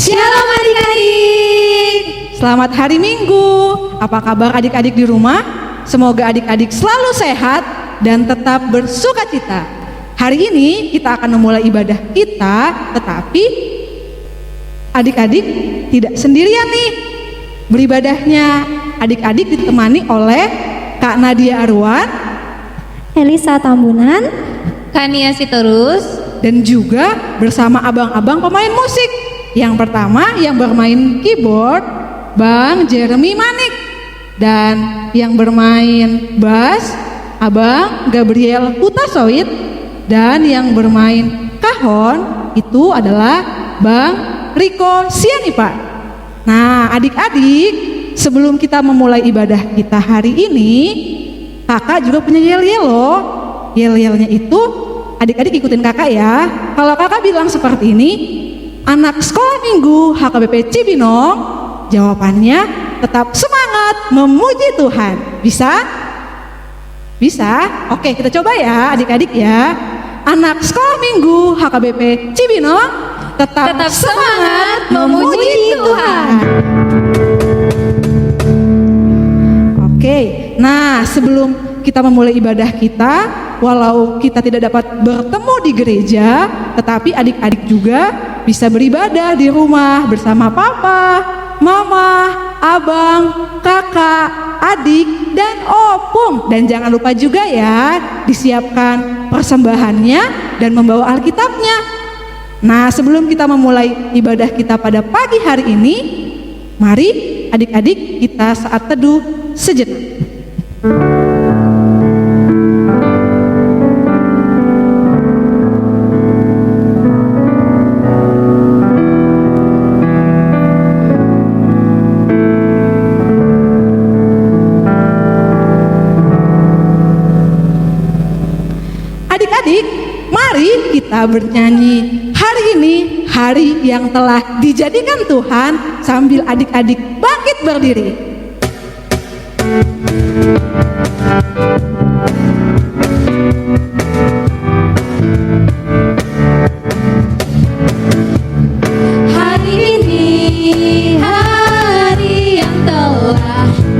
Shalom adik-adik. Selamat hari Minggu. Apa kabar adik-adik di rumah? Semoga adik-adik selalu sehat dan tetap bersukacita. Hari ini kita akan memulai ibadah kita, tetapi adik-adik tidak sendirian nih beribadahnya. Adik-adik ditemani oleh Kak Nadia Arwan, Elisa Tambunan, Kania Sitorus, dan juga bersama abang-abang pemain musik. Yang pertama yang bermain keyboard, Bang Jeremy Manik, dan yang bermain bass, Abang Gabriel Hutasoid, dan yang bermain kahon itu adalah Bang Riko Sianipa. Nah, adik-adik, sebelum kita memulai ibadah kita hari ini, kakak juga punya yel-yel loh. Yel-yelnya itu adik-adik ikutin kakak ya. Kalau kakak bilang seperti ini, anak sekolah minggu HKBP Cibinong, jawabannya tetap semangat memuji Tuhan. Bisa? Bisa? Oke, kita coba ya adik-adik ya. Anak sekolah minggu HKBP Cibinong, tetap semangat memuji Tuhan. Oke, nah sebelum kita memulai ibadah kita, walau kita tidak dapat bertemu di gereja, tetapi adik-adik juga bisa beribadah di rumah bersama papa, mama, abang, kakak, adik, dan opung. Dan jangan lupa juga ya, disiapkan persembahannya dan membawa Alkitabnya. Nah, sebelum kita memulai ibadah kita pada pagi hari ini, mari adik-adik kita saat teduh sejenak. Adik-adik, mari kita bernyanyi hari ini, hari yang telah dijadikan Tuhan, sambil adik-adik bangkit berdiri. hari ini hari yang telah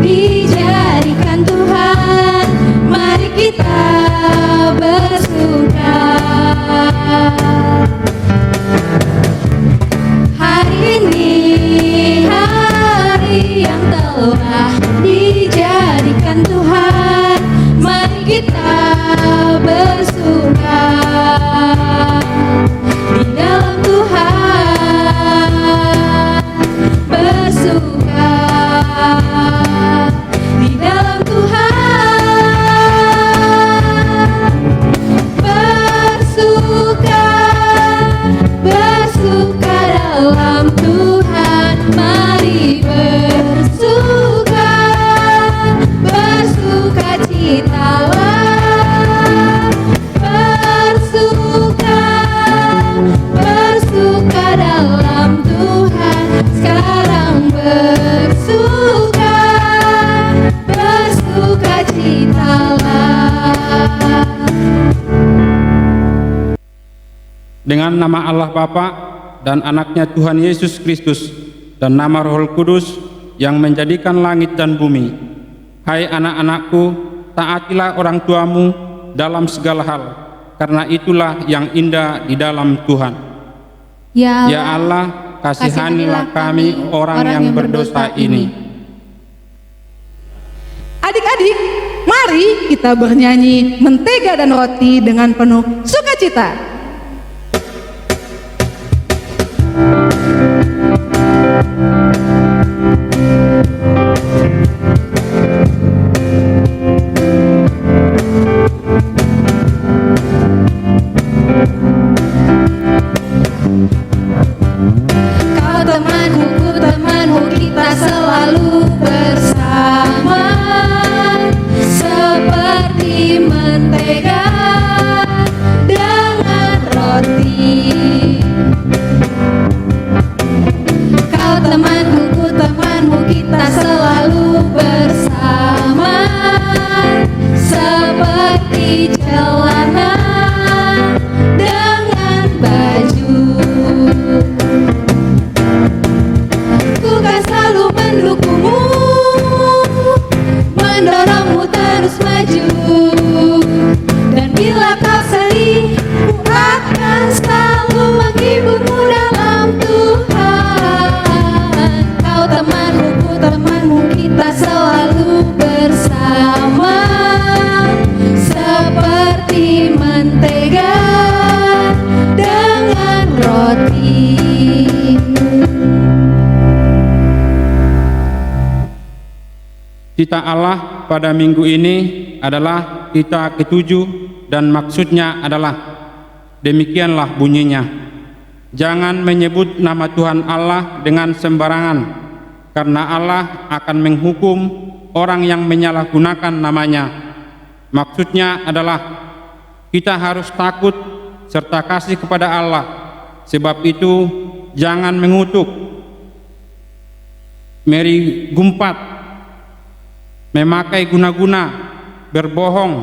dijadikan Tuhan, mari kita bersuka. Hari ini hari yang telah dijadikan Tuhan, mari kita bersuka di dalam Tuhan, bersuka di dalam Tuhan, bersuka, bersuka dalam Tuhan, mari bersuka, bersuka citalah, bersuka, bersuka dalam Tuhan, sekarang bersuka, bersuka citalah. Dengan nama Allah Bapa dan anaknya Tuhan Yesus Kristus dan nama Roh Kudus yang menjadikan langit dan bumi. Hai anak-anakku, taatilah orang tuamu dalam segala hal, karena itulah yang indah di dalam Tuhan. Ya Ya Allah, kasihanilah kami orang yang berdosa ini. Adik-adik, mari kita bernyanyi mentega dan roti dengan penuh sukacita. Kau temanku, ku temanmu, kita selalu bersama, seperti mentega dengan roti. Kau temanku, ku temanmu, kita selalu bersama, seperti celana dengan baju. terus maju. Dan bila kau sedih, ku akan selalu menghiburmu dalam Tuhan. Kau temanku, ku temanmu, kita selalu bersama. Seperti mentega dengan roti. Cita Allah pada minggu ini adalah kita ketujuh dan maksudnya adalah demikianlah bunyinya. Jangan menyebut nama Tuhan Allah dengan sembarangan, karena Allah akan menghukum orang yang menyalahgunakan namanya. Maksudnya adalah kita harus takut serta kasih kepada Allah. Sebab itu jangan mengutuk, merigumpat, memakai guna-guna, berbohong,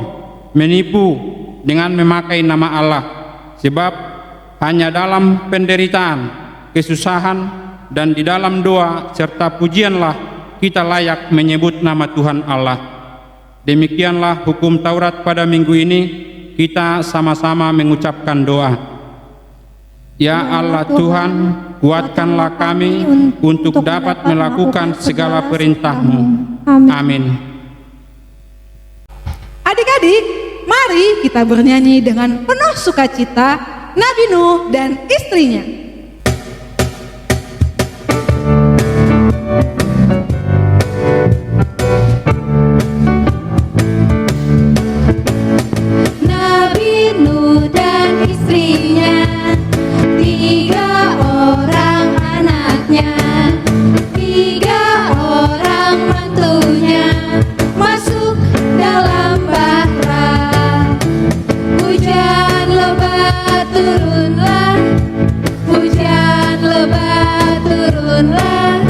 menipu dengan memakai nama Allah. Sebab hanya dalam penderitaan, kesusahan, dan di dalam doa serta pujianlah kita layak menyebut nama Tuhan Allah. Demikianlah hukum Taurat pada minggu ini. Kita sama-sama mengucapkan doa. Ya Allah Tuhan, kuatkanlah kami untuk dapat melakukan segala perintah-Mu. Amin. Adik-adik, mari kita bernyanyi dengan penuh sukacita Nabi Nuh dan istrinya. Nabi Nuh dan istrinya, 3 orang anaknya, 3 orang mantunya, masuk dalam bahra. Hujan lebat turunlah, hujan lebat turunlah,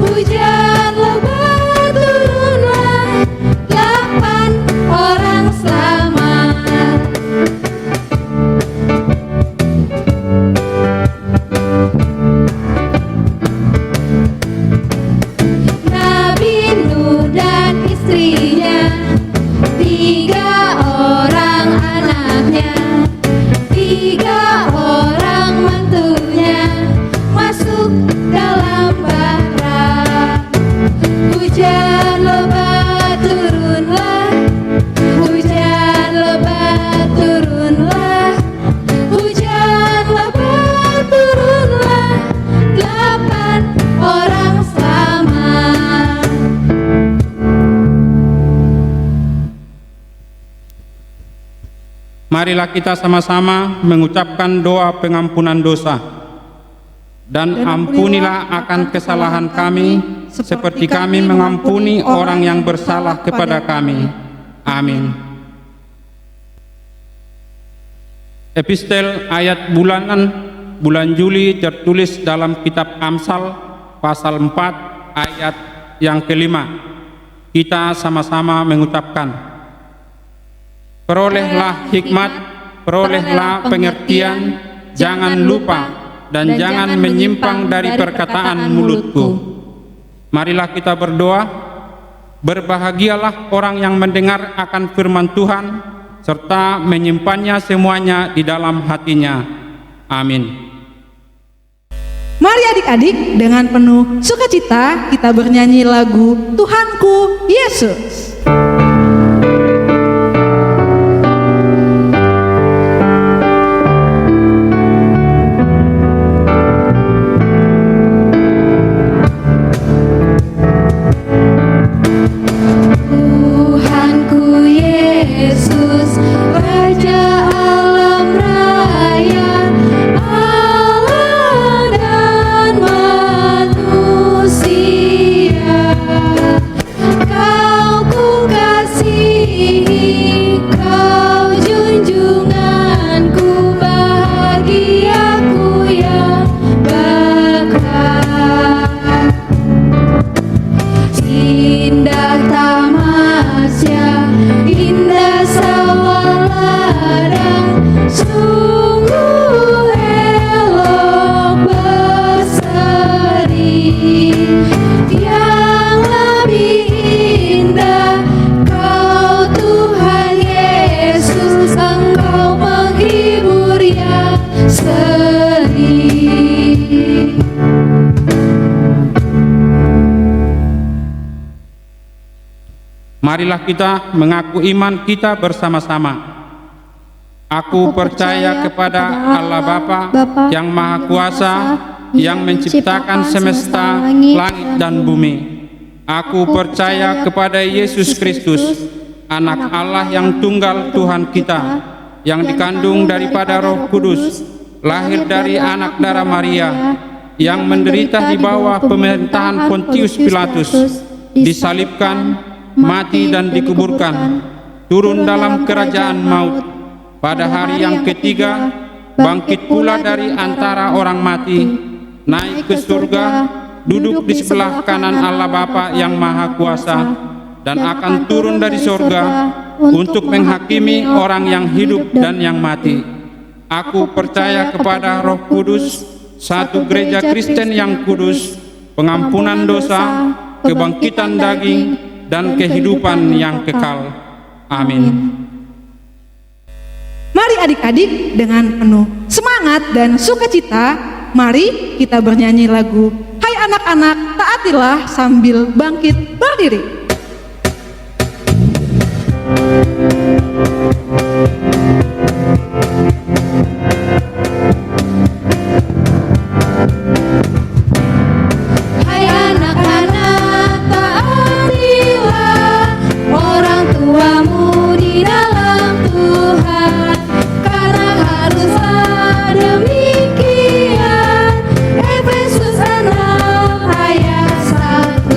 hujan lebat turunlah, 8 orang selamat. Nabi Nuh dan istrinya, 3 orang anaknya, 3 orang mantunya, masuk dalam bahra. Hujan lebat turunlah, hujan lebat turunlah, hujan lebat turunlah, 8 orang selamat. Marilah kita sama-sama mengucapkan doa pengampunan dosa. Dan ampunilah akan kesalahan kami, seperti kami mengampuni orang yang bersalah kepada kami. Amin. Epistel ayat bulan Juli tertulis dalam kitab Amsal pasal 4 ayat yang kelima. Kita sama-sama mengucapkan, perolehlah hikmat, perolehlah pengertian, jangan lupa dan jangan menyimpang dari perkataan mulutku. Marilah kita berdoa. Berbahagialah orang yang mendengar akan firman Tuhan serta menyimpannya semuanya di dalam hatinya. Amin. Mari adik-adik, dengan penuh sukacita kita bernyanyi lagu Tuhanku Yesus. Tuhanku Yesus, Raja alam raya, Allah dan manusia. Kau ku kasihi, Kau junjunganku, bahagiaku yang bakal. Indah tamasya, indah marilah kita mengaku iman kita bersama-sama. Aku percaya kepada Allah Bapa yang Maha Kuasa, yang menciptakan semesta, langit dan bumi. Aku percaya kepada Yesus Kristus, Anak Allah yang tunggal Tuhan kita, yang dikandung daripada Roh Kudus, lahir dari anak darah Maria, yang menderita di bawah pemerintahan Pontius Pilatus, disalibkan, mati dan dikuburkan, turun dalam kerajaan maut, pada hari yang ketiga bangkit pula dari antara orang mati, naik ke surga, duduk di sebelah kanan Allah Bapa yang Maha Kuasa, dan akan turun dari surga untuk menghakimi orang yang hidup dan yang mati. Aku percaya kepada Roh Kudus, satu gereja Kristen yang kudus, pengampunan dosa, kebangkitan daging, dan kehidupan yang kekal. Amin. Mari adik-adik dengan penuh semangat dan sukacita, mari kita bernyanyi lagu Hai anak-anak, taatilah sambil bangkit berdiri. Hai anak-anak, taatilah orang tuamu di dalam Tuhan, karena haruslah demikian. Efesus 6 ayat 1.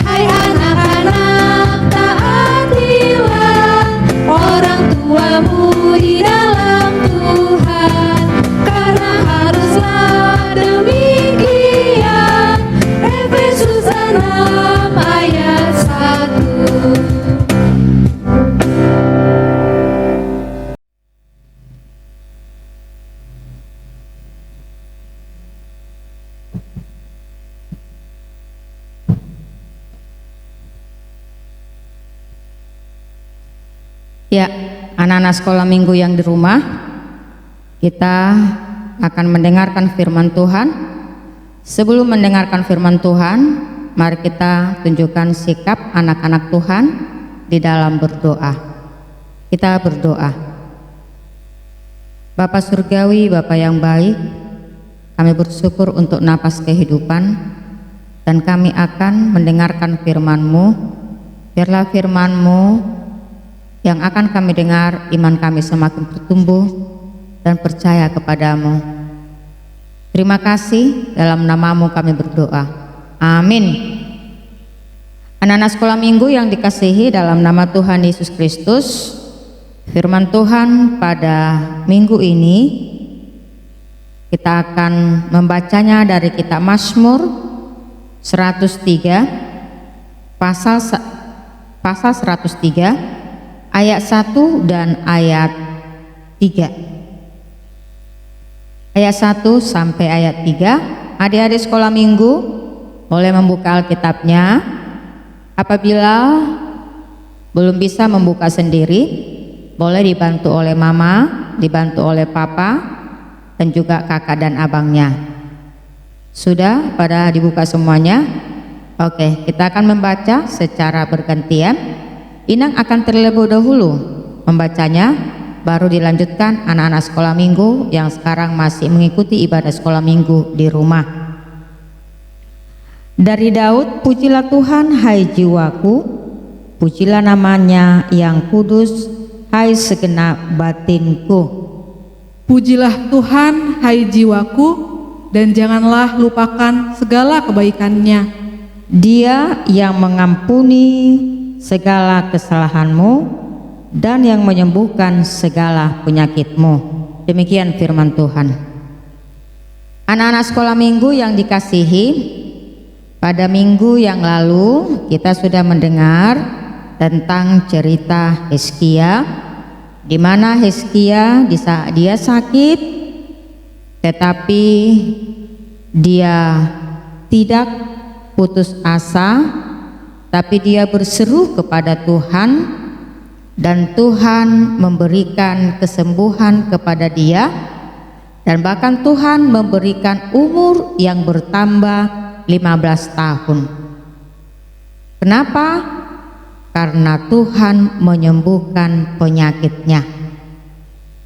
Hai anak-anak, taatilah orang tuamu di dalam Tuhan, karena haruslah demikian. Efesus 6 ayat 1. Ya, anak-anak sekolah minggu yang di rumah, kita akan mendengarkan firman Tuhan. Sebelum mendengarkan firman Tuhan, mari kita tunjukkan sikap anak-anak Tuhan di dalam berdoa. Kita berdoa. Bapa Surgawi, Bapa yang baik, kami bersyukur untuk napas kehidupan, dan kami akan mendengarkan firman-Mu. Biarlah firman-Mu yang akan kami dengar, iman kami semakin bertumbuh dan percaya kepadamu. Terima kasih, dalam namamu kami berdoa. Amin. Anak-anak sekolah minggu yang dikasihi dalam nama Tuhan Yesus Kristus, firman Tuhan pada minggu ini kita akan membacanya dari kitab Mazmur 103 pasal 103 ayat 1 dan ayat 3. Ayat 1 sampai ayat 3. Adik-adik sekolah minggu boleh membuka Alkitabnya. Apabila belum bisa membuka sendiri, boleh dibantu oleh mama, dibantu oleh papa, dan juga kakak dan abangnya. Sudah pada dibuka semuanya? Oke, kita akan membaca secara bergantian. Inang akan terlebih dahulu membacanya, baru dilanjutkan anak-anak sekolah minggu yang sekarang masih mengikuti ibadah sekolah minggu di rumah. Dari Daud, pujilah Tuhan hai jiwaku, pujilah namanya yang kudus hai segenap batinku. Pujilah Tuhan hai jiwaku, dan janganlah lupakan segala kebaikannya. Dia yang mengampuni segala kesalahanmu dan yang menyembuhkan segala penyakitmu. Demikian firman Tuhan. Anak-anak sekolah minggu yang dikasihi, pada minggu yang lalu kita sudah mendengar tentang cerita Hizkia, di mana Hizkia di saat dia sakit, tetapi dia tidak putus asa, tapi dia berseru kepada Tuhan dan Tuhan memberikan kesembuhan kepada dia, dan bahkan Tuhan memberikan umur yang bertambah 15 tahun. Kenapa? Karena Tuhan menyembuhkan penyakitnya.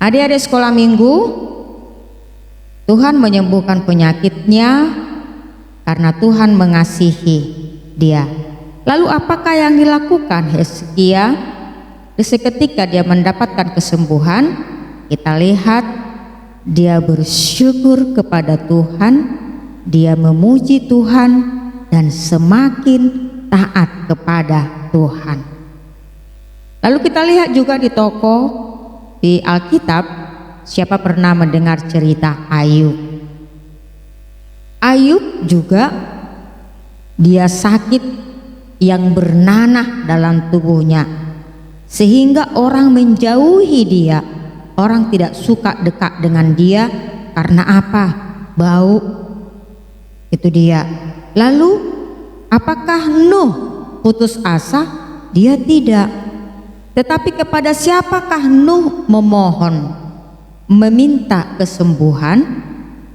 Adik-adik sekolah minggu, Tuhan menyembuhkan penyakitnya karena Tuhan mengasihi dia. Lalu apakah yang dilakukan Hezkia? Seketika dia mendapatkan kesembuhan, kita lihat dia bersyukur kepada Tuhan, dia memuji Tuhan dan semakin taat kepada Tuhan. Lalu kita lihat juga di di Alkitab, siapa pernah mendengar cerita Ayub? Ayub juga dia sakit yang bernanah dalam tubuhnya, sehingga orang menjauhi dia. Orang tidak suka dekat dengan dia karena apa? Bau. Itu dia. Lalu apakah Nuh putus asa? Dia tidak. Tetapi kepada siapakah Nuh memohon, meminta kesembuhan?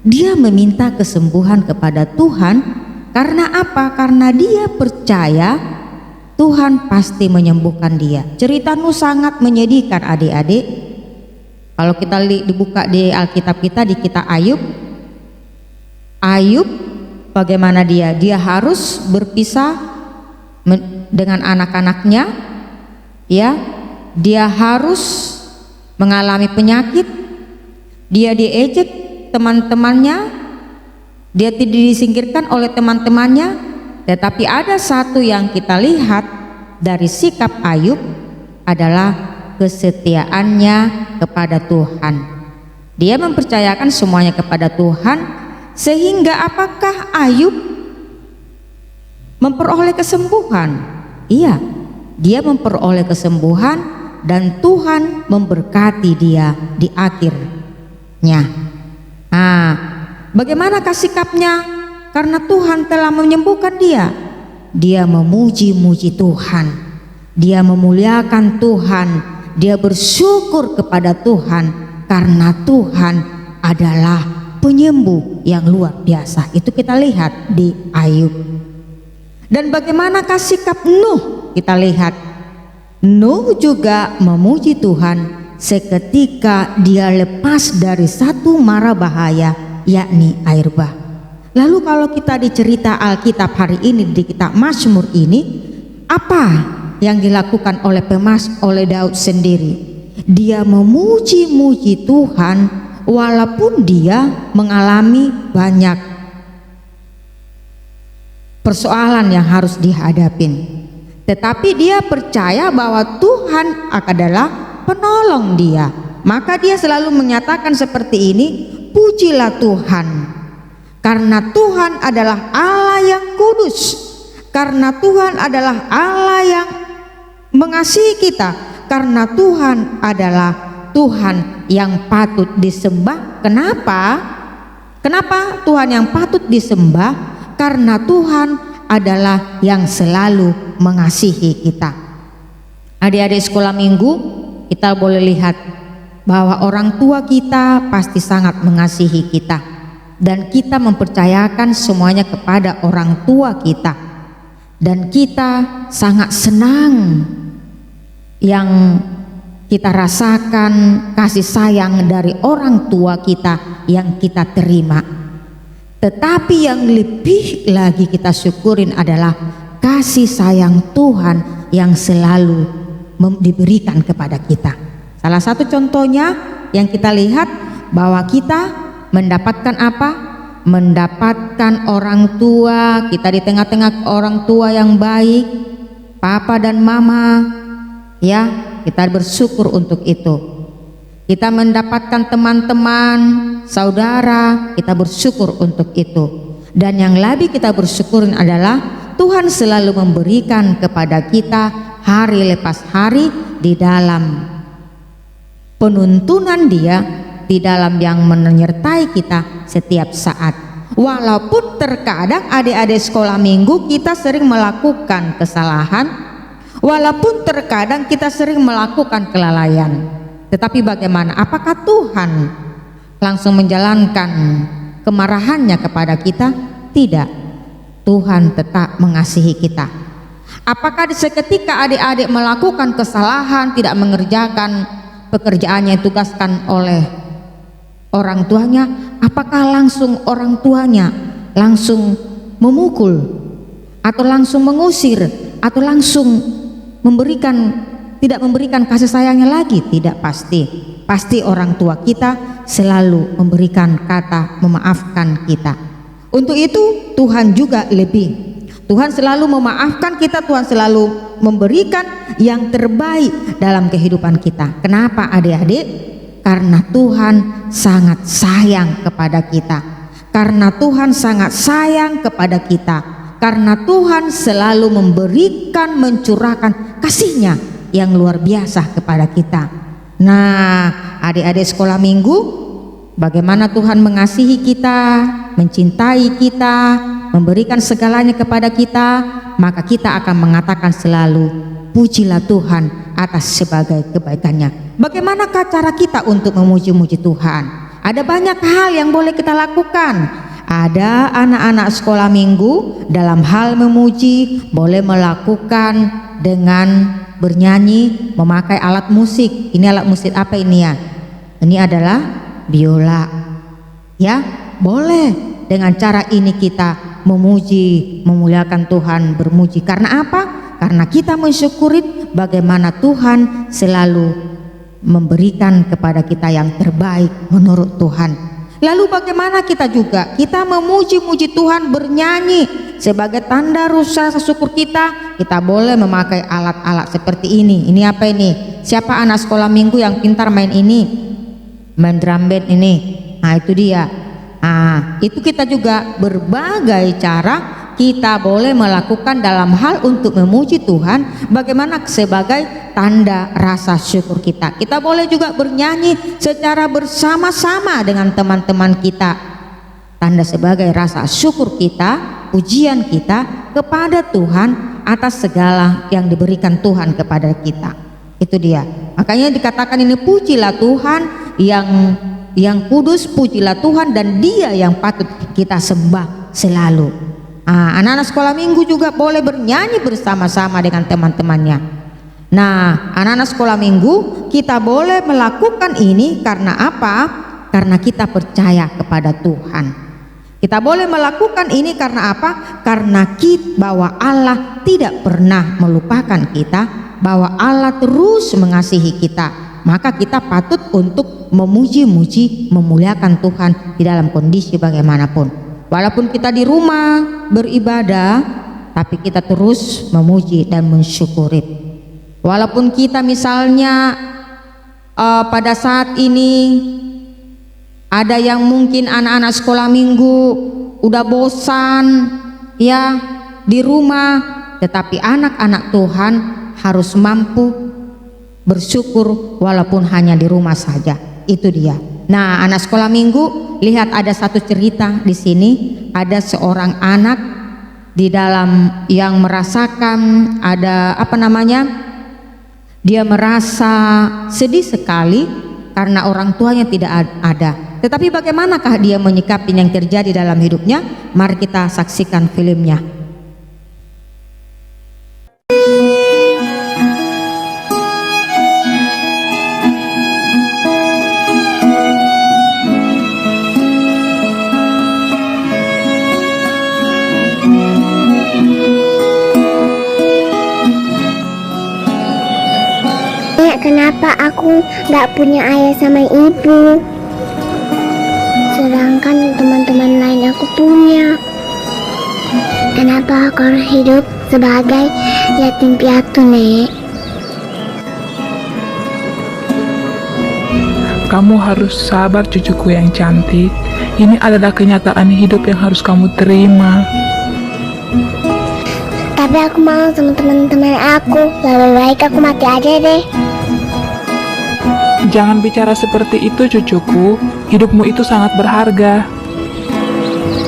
Dia meminta kesembuhan kepada Tuhan. Karena apa? Karena dia percaya Tuhan pasti menyembuhkan dia. Cerita Nuh sangat menyedihkan adik-adik. Kalau kita dibuka di Alkitab kita, di kitab Ayub, Ayub bagaimana dia? Dia harus berpisah dengan anak-anaknya, ya. Dia harus mengalami penyakit, dia diejek teman-temannya, dia tidak disingkirkan oleh teman-temannya. Tetapi ada satu yang kita lihat dari sikap Ayub adalah kesetiaannya kepada Tuhan. Dia mempercayakan semuanya kepada Tuhan, sehingga apakah Ayub memperoleh kesembuhan? Iya, dia memperoleh kesembuhan dan Tuhan memberkati dia di akhirnya. Bagaimanakah sikapnya? Karena Tuhan telah menyembuhkan dia. Dia memuji-muji Tuhan, dia memuliakan Tuhan, dia bersyukur kepada Tuhan karena Tuhan adalah penyembuh yang luar biasa. Itu kita lihat di Ayub. Dan bagaimanakah sikap Nuh? Kita lihat Nuh juga memuji Tuhan seketika dia lepas dari satu mara bahaya, yakni air bah. Lalu kalau kita dicerita Alkitab hari ini di kitab Mazmur ini, apa yang dilakukan oleh Daud sendiri? Dia memuji-muji Tuhan walaupun dia mengalami banyak persoalan yang harus dihadapin. Tetapi dia percaya bahwa Tuhan adalah penolong dia. Maka dia selalu menyatakan seperti ini, pujilah Tuhan, karena Tuhan adalah Allah yang kudus, karena Tuhan adalah Allah yang mengasihi kita, karena Tuhan adalah Tuhan yang patut disembah. Kenapa Tuhan yang patut disembah? Karena Tuhan adalah yang selalu mengasihi kita. Adik-adik sekolah minggu, kita boleh lihat bahwa orang tua kita pasti sangat mengasihi kita, dan kita mempercayakan semuanya kepada orang tua kita, dan kita sangat senang yang kita rasakan kasih sayang dari orang tua kita yang kita terima. Tetapi yang lebih lagi kita syukurin adalah kasih sayang Tuhan yang selalu diberikan kepada kita. Salah satu contohnya yang kita lihat bahwa kita mendapatkan apa? Mendapatkan orang tua, kita di tengah-tengah orang tua yang baik, papa dan mama, ya, kita bersyukur untuk itu. Kita mendapatkan teman-teman, saudara, kita bersyukur untuk itu. Dan yang lebih kita bersyukurin adalah Tuhan selalu memberikan kepada kita hari lepas hari di dalam penuntunan Dia, di dalam yang menyertai kita setiap saat. Walaupun terkadang adik-adik sekolah minggu kita sering melakukan kesalahan, Walaupun terkadang kita sering melakukan kelalaian, tetapi bagaimana? Apakah Tuhan langsung menjalankan kemarahannya kepada kita? Tidak. Tuhan tetap mengasihi kita. Apakah seketika adik-adik melakukan kesalahan, tidak mengerjakan pekerjaannya yang ditugaskan oleh orang tuanya, apakah langsung orang tuanya langsung memukul atau langsung mengusir atau langsung tidak memberikan kasih sayangnya lagi? Tidak, pasti orang tua kita selalu memberikan kata memaafkan kita. Untuk itu Tuhan juga lebih. Tuhan selalu memaafkan kita, Tuhan selalu memberikan yang terbaik dalam kehidupan kita. Kenapa adik-adik? Karena Tuhan sangat sayang kepada kita. Karena Tuhan sangat sayang kepada kita. Karena Tuhan selalu memberikan, mencurahkan kasih-Nya yang luar biasa kepada kita. Nah, adik-adik sekolah minggu, bagaimana Tuhan mengasihi kita, mencintai kita, memberikan segalanya kepada kita, maka kita akan mengatakan selalu, pujilah Tuhan atas sebagai kebaikannya. Bagaimanakah cara kita untuk memuji-muji Tuhan? Ada banyak hal yang boleh kita lakukan. Ada anak-anak sekolah minggu dalam hal memuji boleh melakukan dengan bernyanyi, memakai alat musik. Ini alat musik apa ini ya? Ini adalah biola. Ya, boleh. Dengan cara ini kita memuji, memuliakan Tuhan, bermuji. Karena apa? Karena kita mensyukuri bagaimana Tuhan selalu memberikan kepada kita yang terbaik menurut Tuhan. Lalu bagaimana kita juga? Kita memuji-muji Tuhan, bernyanyi sebagai tanda rasa syukur kita. Kita boleh memakai alat-alat seperti ini. Ini apa ini? Siapa anak sekolah minggu yang pintar main ini? Main drum band ini. Nah, itu dia. Nah, itu kita juga berbagai cara kita boleh melakukan dalam hal untuk memuji Tuhan, bagaimana sebagai tanda rasa syukur kita. Kita boleh juga bernyanyi secara bersama-sama dengan teman-teman kita, tanda sebagai rasa syukur kita, pujian kita kepada Tuhan atas segala yang diberikan Tuhan kepada kita. Itu dia. Makanya dikatakan ini, pujilah Tuhan yang kudus, pujilah Tuhan dan Dia yang patut kita sembah selalu. Anak-anak sekolah minggu juga boleh bernyanyi bersama-sama dengan teman-temannya. Nah, anak-anak sekolah minggu kita boleh melakukan ini karena apa? Karena kita percaya kepada Tuhan. Kita boleh melakukan ini karena apa? Karena bahwa Allah tidak pernah melupakan kita, bahwa Allah terus mengasihi kita. Maka kita patut untuk memuji-muji, memuliakan Tuhan di dalam kondisi bagaimanapun. Walaupun kita di rumah beribadah, tapi kita terus memuji dan mensyukuri. Walaupun kita misalnya pada saat ini ada yang mungkin anak-anak sekolah minggu udah bosan ya di rumah, tetapi anak-anak Tuhan harus mampu bersyukur walaupun hanya di rumah saja. Itu dia. Nah, anak sekolah minggu, lihat ada satu cerita di sini. Ada seorang anak di dalam yang merasakan dia merasa sedih sekali karena orang tuanya tidak ada. Tetapi bagaimanakah dia menyikapi yang terjadi dalam hidupnya? Mari kita saksikan filmnya. Kenapa aku gak punya ayah sama ibu, sedangkan teman-teman lain aku punya? Kenapa aku harus hidup sebagai yatim piatu, Nek? Kamu harus sabar, cucuku yang cantik. Ini adalah kenyataan hidup yang harus kamu terima. Tapi aku mau sama teman-teman aku. Lebih baik aku mati aja deh. Jangan bicara seperti itu, cucuku. Hidupmu itu sangat berharga.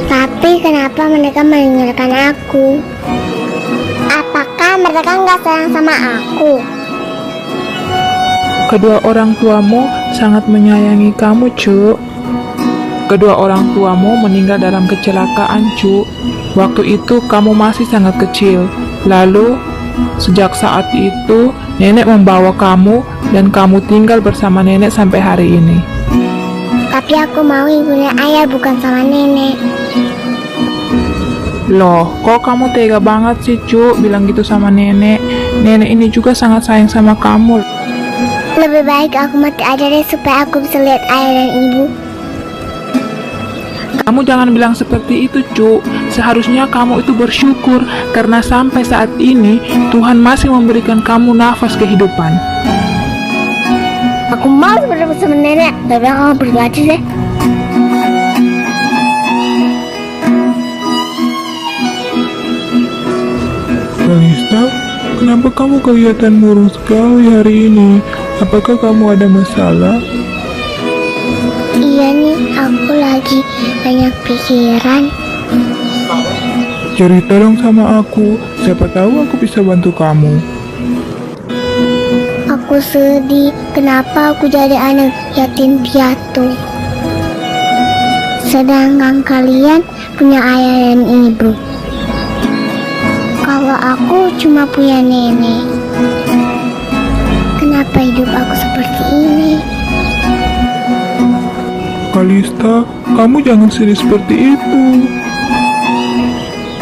Tapi kenapa mereka meninggalkan aku? Apakah mereka nggak sayang sama aku. Kedua orang tuamu sangat menyayangi kamu, Cuk. Kedua orang tuamu meninggal dalam kecelakaan, Cuk. Waktu itu kamu masih sangat kecil. Lalu, sejak saat itu, nenek membawa kamu dan kamu tinggal bersama nenek sampai hari ini. Tapi aku mau ibunya ayah bukan sama nenek. Loh, kok kamu tega banget sih, Cuk, bilang gitu sama nenek? Nenek ini juga sangat sayang sama kamu. Lebih baik aku mati aja deh supaya aku bisa lihat ayah dan ibu. Kamu jangan bilang seperti itu, Cuk. Seharusnya kamu itu bersyukur karena sampai saat ini Tuhan masih memberikan kamu nafas kehidupan. Aku mau bertemu sama nenek, tapi aku mau pergi aja deh. Kalista, kenapa kamu kelihatan murung sekali hari ini? Apakah kamu ada masalah? Iya nih, aku lagi banyak pikiran. Cerita dong sama aku, siapa tahu aku bisa bantu kamu. Aku sedih, kenapa aku jadi anak yatim piatu? Sedangkan kalian punya ayah dan ibu. Kalau aku cuma punya nenek. Kenapa hidup aku seperti ini? Kalista, kamu jangan sedih seperti itu.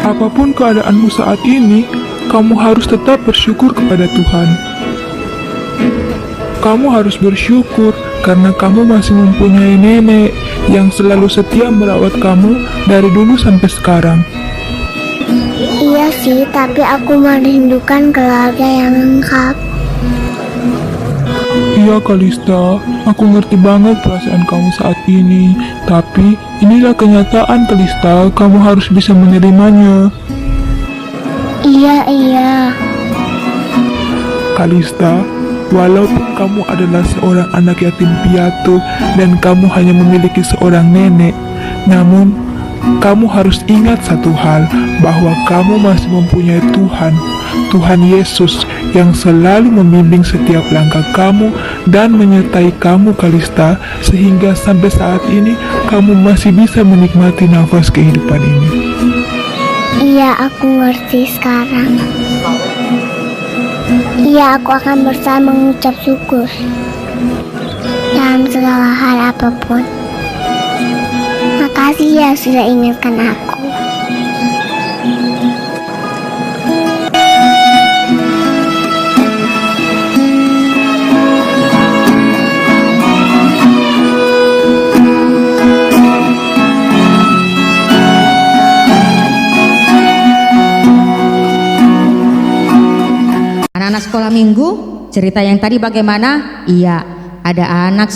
Apapun keadaanmu saat ini, kamu harus tetap bersyukur kepada Tuhan. Kamu harus bersyukur karena kamu masih mempunyai nenek yang selalu setia merawat kamu dari dulu sampai sekarang. Iya sih, tapi aku merindukan keluarga yang lengkap. Iya Kalista, aku ngerti banget perasaan kamu saat ini. Tapi inilah kenyataan Kalista, kamu harus bisa menerimanya. Iya. Kalista, walaupun kamu adalah seorang anak yatim piatu dan kamu hanya memiliki seorang nenek, namun kamu harus ingat satu hal, bahwa kamu masih mempunyai Tuhan Yesus yang selalu membimbing setiap langkah kamu dan menyertai kamu Kalista, sehingga sampai saat ini kamu masih bisa menikmati nafas kehidupan ini. Iya, aku ngerti sekarang. Iya, aku akan berusaha mengucap syukur dalam segala hal apapun. Makasih ya sudah ingatkan aku. Anak-anak sekolah minggu, cerita yang tadi bagaimana? Iya, ada anak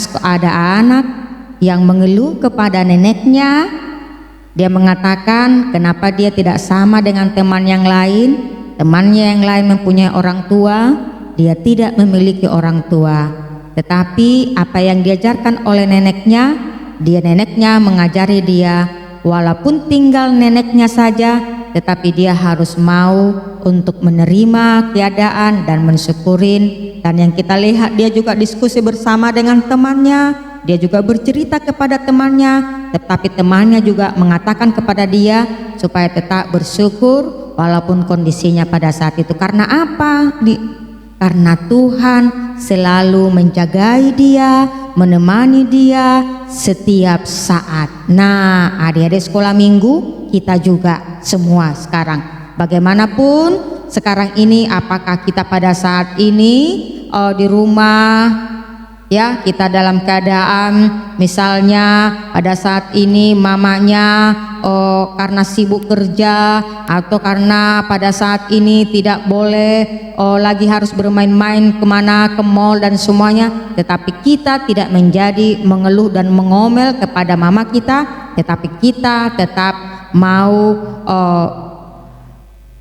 yang mengeluh kepada neneknya. Dia mengatakan kenapa dia tidak sama dengan teman yang lain. Temannya yang lain mempunyai orang tua, dia tidak memiliki orang tua. Tetapi apa yang diajarkan oleh neneknya mengajari dia, walaupun tinggal neneknya saja, tetapi dia harus mau untuk menerima keadaan dan mensyukurin. Dan yang kita lihat, dia juga diskusi bersama dengan temannya, dia juga bercerita kepada temannya, tetapi temannya juga mengatakan kepada dia supaya tetap bersyukur walaupun kondisinya pada saat itu. Karena apa? Karena Tuhan selalu menjagai dia, menemani dia setiap saat. Nah, adik-adik sekolah minggu, kita juga semua sekarang, bagaimanapun sekarang ini, apakah kita pada saat ini di rumah, ya, kita dalam keadaan misalnya pada saat ini mamanya karena sibuk kerja, atau karena pada saat ini tidak boleh lagi harus bermain-main kemana, ke mall dan semuanya, tetapi kita tidak menjadi mengeluh dan mengomel kepada mama kita, tetapi kita tetap mau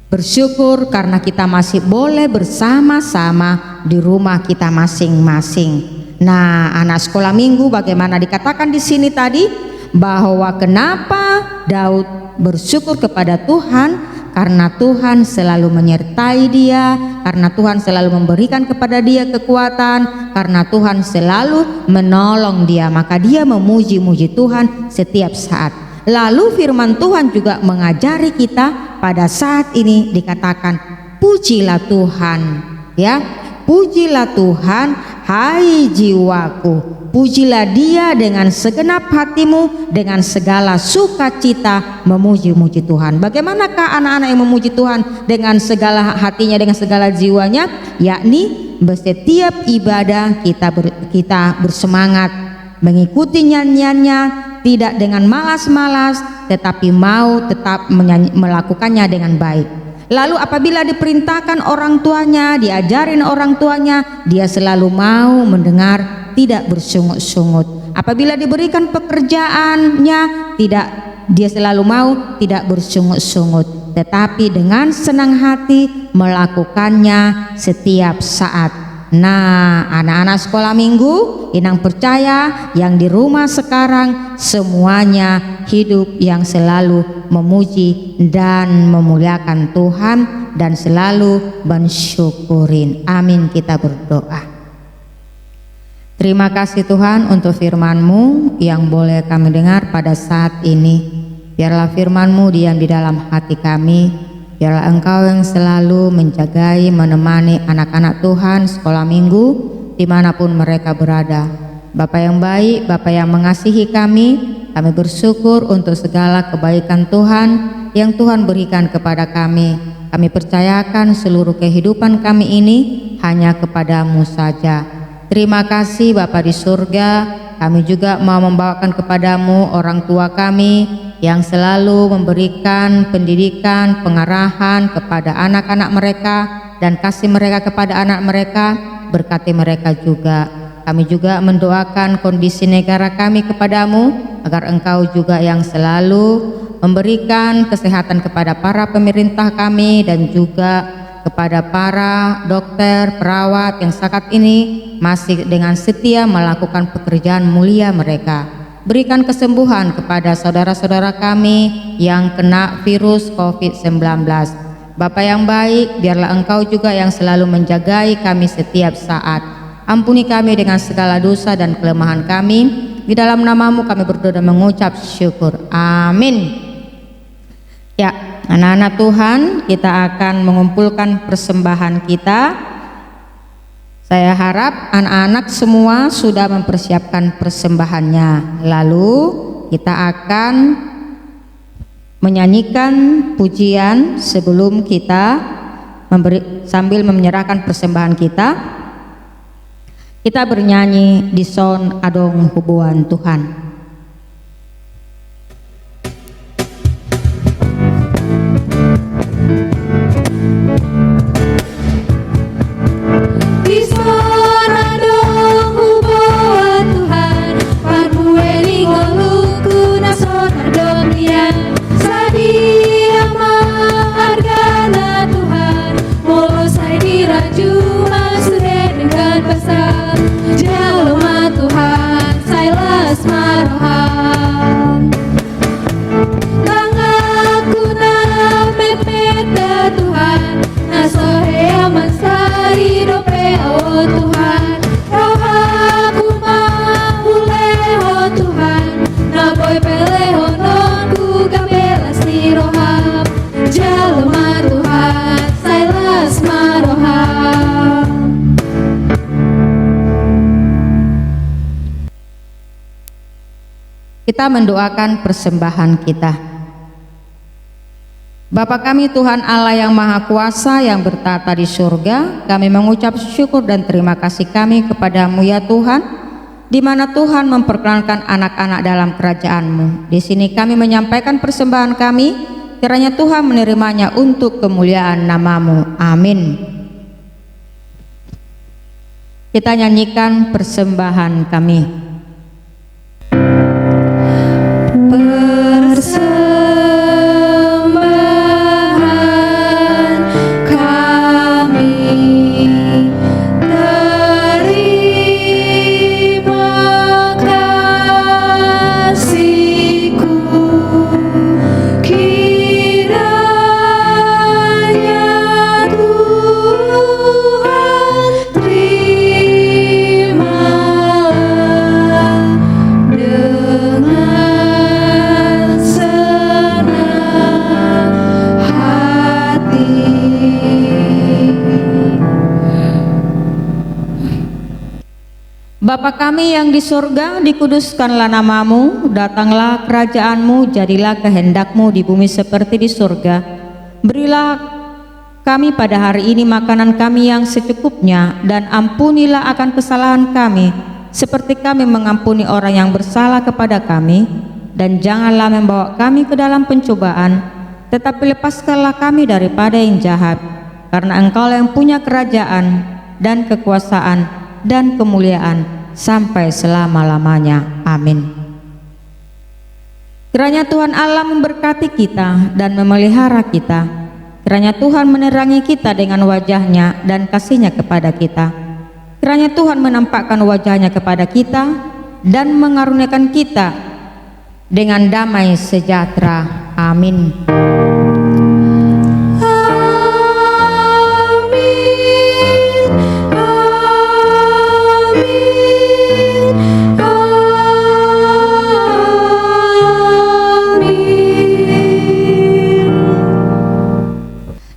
bersyukur karena kita masih boleh bersama-sama di rumah kita masing-masing. Nah, anak sekolah minggu, bagaimana dikatakan di sini tadi bahwa kenapa Daud bersyukur kepada Tuhan? karena Tuhan selalu menyertai dia, karena Tuhan selalu memberikan kepada dia kekuatan, karena Tuhan selalu menolong dia, maka dia memuji-muji Tuhan setiap saat. Lalu firman Tuhan juga mengajari kita pada saat ini dikatakan, pujilah Tuhan, ya, pujilah Tuhan, hai jiwaku, pujilah Dia dengan segenap hatimu, dengan segala sukacita memuji-muji Tuhan. Bagaimanakah anak-anak yang memuji Tuhan dengan segala hatinya, dengan segala jiwanya? Yakni setiap ibadah kita bersemangat mengikuti nyanyiannya, tidak dengan malas-malas, tetapi mau tetap melakukannya dengan baik. Lalu apabila diperintahkan orang tuanya, diajarin orang tuanya, dia selalu mau mendengar, tidak bersungut-sungut. Apabila diberikan pekerjaannya, dia selalu mau, tidak bersungut-sungut, tetapi dengan senang hati melakukannya setiap saat. Nah, anak-anak sekolah minggu, Inang percaya yang di rumah sekarang semuanya hidup yang selalu memuji dan memuliakan Tuhan dan selalu mensyukurin. Amin, kita berdoa. Terima kasih Tuhan untuk firman-Mu yang boleh kami dengar pada saat ini. Biarlah firman-Mu diam di dalam hati kami. Biarlah Engkau yang selalu menjagai, menemani anak-anak Tuhan sekolah minggu dimanapun mereka berada. Bapa yang baik, Bapa yang mengasihi kami bersyukur untuk segala kebaikan Tuhan yang Tuhan berikan kepada kami. Kami percayakan seluruh kehidupan kami ini hanya kepada-Mu saja. Terima kasih Bapa di surga. Kami juga mau membawakan kepada-Mu orang tua kami yang selalu memberikan pendidikan, pengarahan kepada anak-anak mereka dan kasih mereka kepada anak mereka. Berkati mereka juga. Kami juga mendoakan kondisi negara kami kepada-Mu, agar Engkau juga yang selalu memberikan kesehatan kepada para pemerintah kami dan juga kepada para dokter, perawat yang saat ini masih dengan setia melakukan pekerjaan mulia mereka. Berikan kesembuhan kepada saudara-saudara kami yang kena virus COVID-19. Bapa yang baik, biarlah Engkau juga yang selalu menjagai kami setiap saat. Ampuni kami dengan segala dosa dan kelemahan kami. Di dalam nama-Mu kami berdoa dan mengucap syukur. Amin. Ya, anak-anak Tuhan, kita akan mengumpulkan persembahan kita. Saya harap anak-anak semua sudah mempersiapkan persembahannya. Lalu kita akan menyanyikan pujian sebelum kita sambil menyerahkan persembahan kita. Kita bernyanyi di son adong hubuan Tuhan. Kita mendoakan persembahan kita. Bapa kami Tuhan Allah yang Maha Kuasa yang bertata di surga, kami mengucap syukur dan terima kasih kami kepada-Mu ya Tuhan, di mana Tuhan memperkenankan anak-anak dalam kerajaan-Mu. Di sini kami menyampaikan persembahan kami, kiranya Tuhan menerimanya untuk kemuliaan nama-Mu. Amin. Kita nyanyikan persembahan kami. Kasihku, kira Bapa kami yang di surga, dikuduskanlah namamu, datanglah kerajaanmu, jadilah kehendakmu di bumi seperti di surga. Berilah kami pada hari ini makanan kami yang secukupnya, dan ampunilah akan kesalahan kami, seperti kami mengampuni orang yang bersalah kepada kami. Dan janganlah membawa kami ke dalam pencobaan, tetapi lepaskanlah kami daripada yang jahat. Karena Engkau yang punya kerajaan dan kekuasaan dan kemuliaan sampai selama-lamanya. Amin. Kiranya Tuhan Allah memberkati kita dan memelihara kita. Kiranya Tuhan menerangi kita dengan wajah-Nya dan kasih-Nya kepada kita. Kiranya Tuhan menampakkan wajah-Nya kepada kita dan mengaruniakan kita dengan damai sejahtera. Amin.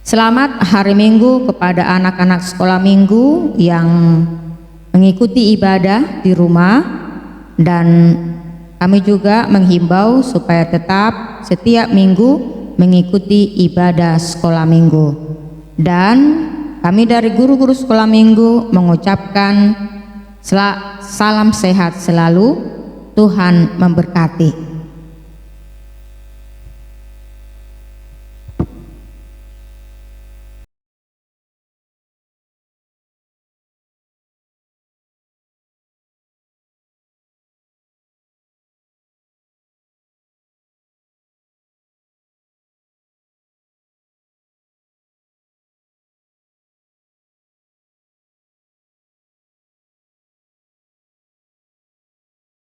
Selamat hari Minggu kepada anak-anak sekolah minggu yang mengikuti ibadah di rumah, dan kami juga menghimbau supaya tetap setiap minggu mengikuti ibadah sekolah minggu. Dan kami dari guru-guru sekolah minggu mengucapkan salam sehat selalu, Tuhan memberkati.